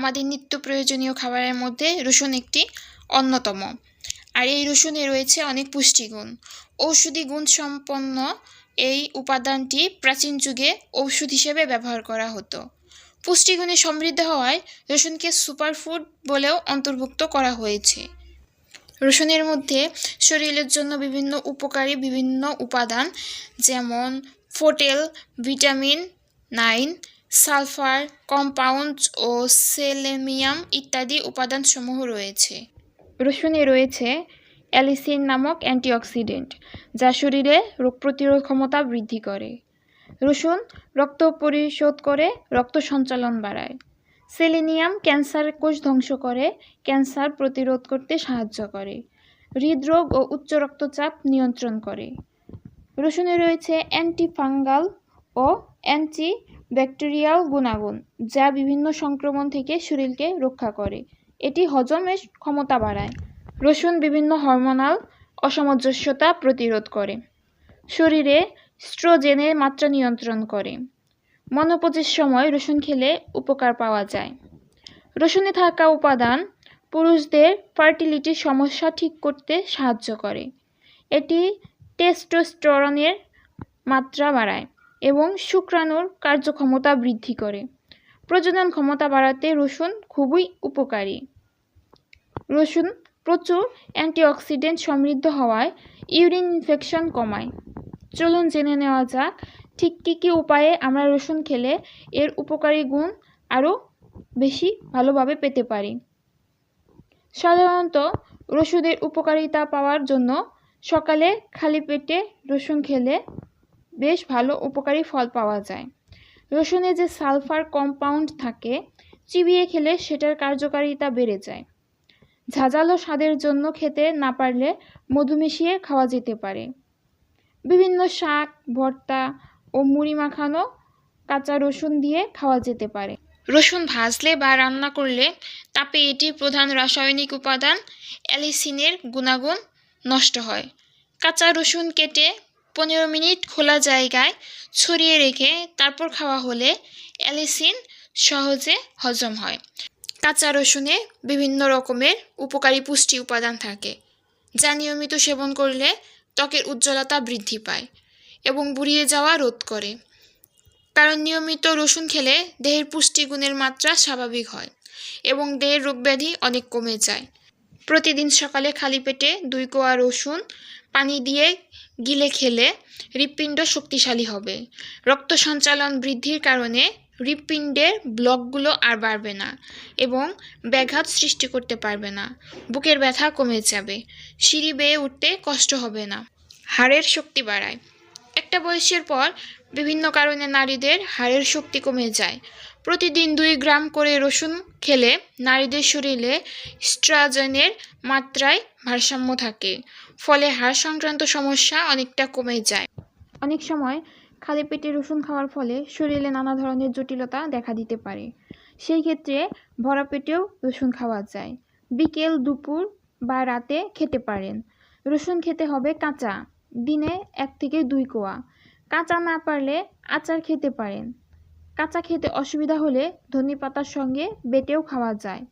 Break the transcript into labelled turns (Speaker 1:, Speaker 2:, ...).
Speaker 1: আমাদের নিত্য প্রয়োজনীয় খাবারের মধ্যে রসুন একটি অন্যতম। আর এই রসুনে রয়েছে অনেক পুষ্টিগুণ। ঔষধি গুণ সম্পন্ন এই উপাদানটি প্রাচীন যুগে ঔষধ হিসেবে ব্যবহার করা হতো। পুষ্টিগুণে সমৃদ্ধ হওয়ায় রসুনকে সুপারফুড বলেও অন্তর্ভুক্ত করা হয়েছে। রসুনের মধ্যে শরীরের জন্য উপকারী বিভিন্ন উপাদান যেমন ফোটেল, ভিটামিন 9, সালফার কম্পাউন্ড ও সেলেনিয়াম ইত্যাদি উপাদানসমূহ রয়েছে। রসুনে রয়েছে অ্যালিসিন নামক অ্যান্টিঅক্সিডেন্ট, যা শরীরে রোগ প্রতিরোধ ক্ষমতা বৃদ্ধি করে। রসুন রক্ত পরিশোধ করে রক্ত সঞ্চালন বাড়ায়। সেলেনিয়াম ক্যান্সার কোষ ধ্বংস করে, ক্যান্সার প্রতিরোধ করতে সাহায্য করে। হৃদরোগ ও উচ্চ রক্তচাপ নিয়ন্ত্রণ করে। রসুনে রয়েছে অ্যান্টিফাঙ্গাল ও অ্যান্টিব্যাকটেরিয়াল গুণাগুণ, যা বিভিন্ন সংক্রমণ থেকে শরীরকে রক্ষা করে। এটি হজমের ক্ষমতা বাড়ায়। রসুন বিভিন্ন হরমোনাল অসামঞ্জস্যতা প্রতিরোধ করে। শরীরে স্ট্রোজেনের মাত্রা নিয়ন্ত্রণ করে। মেনোপজের সময় রসুন খেলে উপকার পাওয়া যায়। রসুনে থাকা উপাদান পুরুষদের ফার্টিলিটির সমস্যা ঠিক করতে সাহায্য করে। এটি টেস্টোস্টেরনের মাত্রা বাড়ায় এবং শুক্রাণুর কার্যক্ষমতা বৃদ্ধি করে। প্রজনন ক্ষমতা বাড়াতে রসুন খুবই উপকারী। রসুন প্রচুর অ্যান্টিঅক্সিডেন্ট সমৃদ্ধ হওয়ায় ইউরিন ইনফেকশন কমায়। চলুন জেনে নেওয়া যাক ঠিক কী উপায়ে আমরা রসুন খেলে এর উপকারী গুণ আরও বেশি ভালোভাবে পেতে পারি। সাধারণত রসুনের উপকারিতা পাওয়ার জন্য সকালে খালি পেটে রসুন খেলে বেশ ভালো উপকারী ফল পাওয়া যায়। রসুনে যে সালফার কম্পাউন্ড থাকে, চিবিয়ে খেলে সেটার কার্যকারিতা বেড়ে যায়। ঝাঁঝালো স্বাদের জন্য খেতে না পারলে মধু মিশিয়ে খাওয়া যেতে পারে। বিভিন্ন শাক, ভর্তা ও মুড়ি মাখানো কাঁচা রসুন দিয়ে খাওয়া যেতে পারে। রসুন ভাজলে বা রান্না করলে তাপে এটির প্রধান রাসায়নিক উপাদান অ্যালিসিনের গুণাগুণ নষ্ট হয়। কাঁচা রসুন কেটে 15 মিনিট খোলা জায়গায় ছড়িয়ে রেখে তারপর খাওয়া হলে অ্যালিসিন সহজে হজম হয়। কাঁচা রসুনে বিভিন্ন রকমের উপকারী পুষ্টি উপাদান থাকে, যা নিয়মিত সেবন করলে ত্বকের উজ্জ্বলতা বৃদ্ধি পায় এবং বুড়িয়ে যাওয়া রোধ করে। কারণ নিয়মিত রসুন খেলে দেহের পুষ্টিগুণের মাত্রা স্বাভাবিক হয় এবং দেহের রোগব্যাধি অনেক কমে যায়। প্রতিদিন সকালে খালি পেটে 2 কোয়া রসুন পানি দিয়ে গিলে খেলে হৃৎপিণ্ড শক্তিশালী হবে। রক্ত সঞ্চালন বৃদ্ধির কারণে হৃৎপিণ্ডের ব্লকগুলো আর বাড়বে না এবং ব্যাঘাত সৃষ্টি করতে পারবে না। বুকের ব্যথা কমে যাবে। সিঁড়ি বেয়ে উঠতে কষ্ট হবে না। হাড়ের শক্তি বাড়ায়। একটা বয়সের পর বিভিন্ন কারণে নারীদের হাড়ের শক্তি কমে যায়। প্রতিদিন 2 গ্রাম করে রসুন খেলে নারীদের শরীরে ইস্ট্রোজেনের মাত্রায় ভারসাম্য থাকে, ফলে হাড় সংক্রান্ত সমস্যা অনেকটা কমে যায়। অনেক সময় খালি পেটে রসুন খাওয়ার ফলে শরীরে নানা ধরনের জটিলতা দেখা দিতে পারে। সেই ক্ষেত্রে ভরা পেটেও রসুন খাওয়া যায়। বিকেল, দুপুর বা রাতে খেতে পারেন। রসুন খেতে হবে কাঁচা, দিনে 1 থেকে 2 কোয়া। কাঁচা না পারলে আচার খেতে পারেন। কাঁচা খেতে অসুবিধা হলে ধনেপাতার সঙ্গে বেটেও খাওয়া যায়।